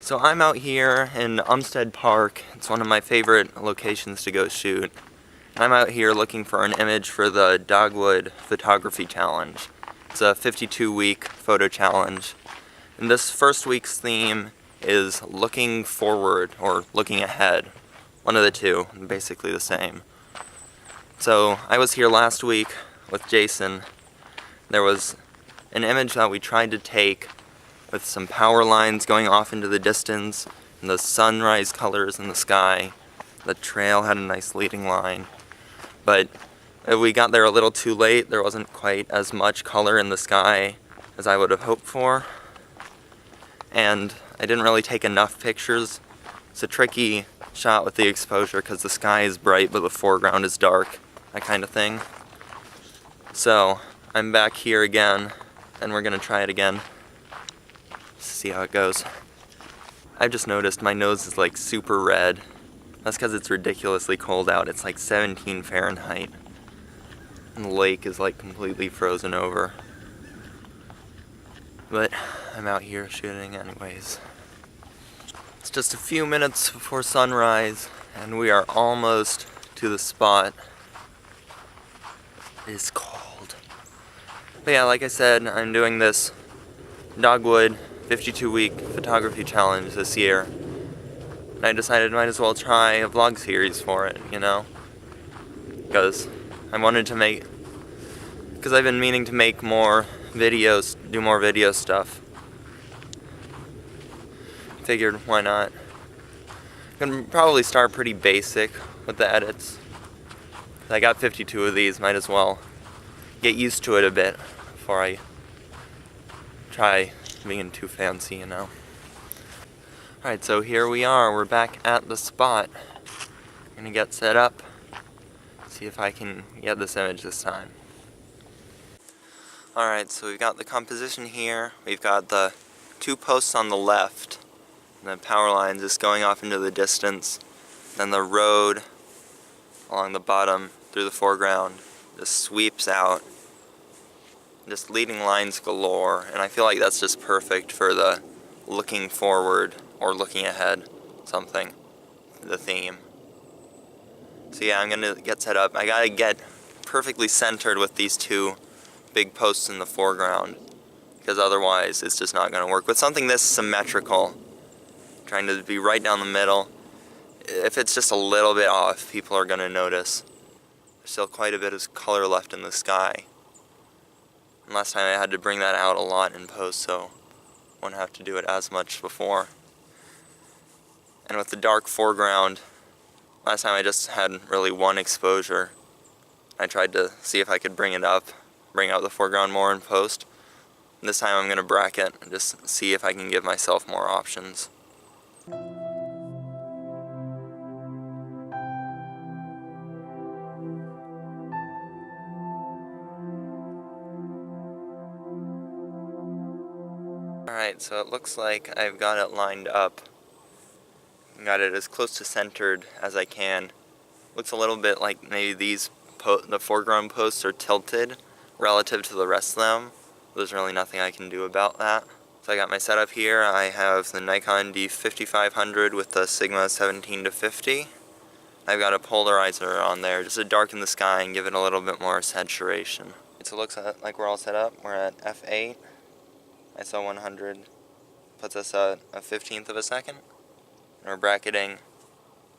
So I'm out here in Umstead Park. It's one of my favorite locations to go shoot. I'm out here looking for an image for the Dogwood photography challenge. It's a 52-week photo challenge. And this first week's theme is looking forward or looking ahead. One of the two, basically the same. So I was here last week with Jason. There was an image that we tried to take with some power lines going off into the distance, and the sunrise colors in the sky. The trail had a nice leading line. But we got there a little too late. There wasn't quite as much color in the sky as I would have hoped for. And I didn't really take enough pictures. It's a tricky shot with the exposure because the sky is bright but the foreground is dark, that kind of thing. So I'm back here again, and we're gonna try it again. See how it goes. I've just noticed my nose is like super red. That's because it's ridiculously cold out. It's like 17 Fahrenheit. And the lake is like completely frozen over. But I'm out here shooting anyways. It's just a few minutes before sunrise, and we are almost to the spot. It is cold. But yeah, like I said, I'm doing this Dogwood 52-week photography challenge this year. And I decided I might as well try a vlog series for it, you know? Because I wanted to make... Because I've been meaning to make more videos, do more video stuff. Figured, why not? I'm gonna probably start pretty basic with the edits. I got 52 of these, might as well get used to it a bit before I try being too fancy, you know. Alright, so here we are. We're back at the spot. I'm gonna get set up, see if I can get this image this time. Alright, so we've got the composition here. We've got the two posts on the left, and the power lines just going off into the distance. Then the road along the bottom through the foreground just sweeps out. Just leading lines galore, and I feel like that's just perfect for the looking forward or looking ahead something, the theme. So yeah, I'm gonna get set up. I gotta get perfectly centered with these two big posts in the foreground, because otherwise it's just not gonna work. With something this symmetrical, trying to be right down the middle, if it's just a little bit off, people are gonna notice. There's still quite a bit of color left in the sky. And last time I had to bring that out a lot in post, so I won't have to do it as much before. And with the dark foreground, last time I just had really one exposure. I tried to see if I could bring out the foreground more in post. And this time I'm going to bracket and just see if I can give myself more options. Alright, so it looks like I've got it lined up. Got it as close to centered as I can. Looks a little bit like maybe the foreground posts are tilted relative to the rest of them. There's really nothing I can do about that. So I got my setup here. I have the Nikon D5500 with the Sigma 17 to 50. I've got a polarizer on there just to darken the sky and give it a little bit more saturation. So it looks like we're all set up. We're at f8. ISO 100 puts us at a 15th of a second. And we're bracketing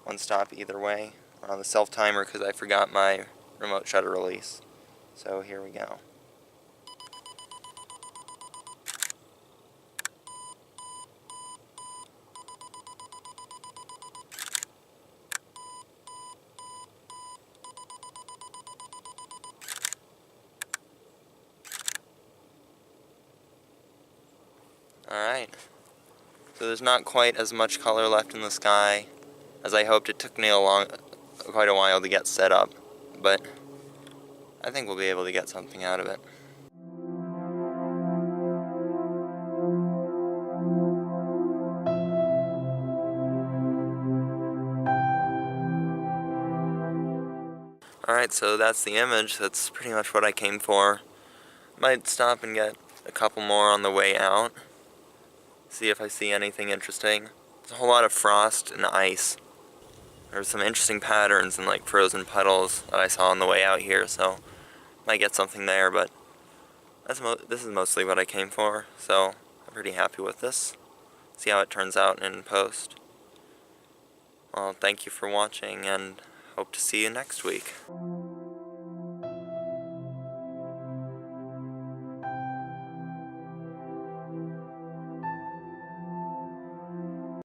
one stop either way. We're on the self timer because I forgot my remote shutter release. So here we go. Alright, so there's not quite as much color left in the sky as I hoped. It took me quite a while to get set up, but I think we'll be able to get something out of it. Alright, so that's the image. That's pretty much what I came for. Might stop and get a couple more on the way out. see if I see anything interesting. There's a whole lot of frost and ice. There's some interesting patterns and like frozen puddles that I saw on the way out here, so might get something there, but this is mostly what I came for, so I'm pretty happy with this. See how it turns out in post. Well, thank you for watching, and hope to see you next week.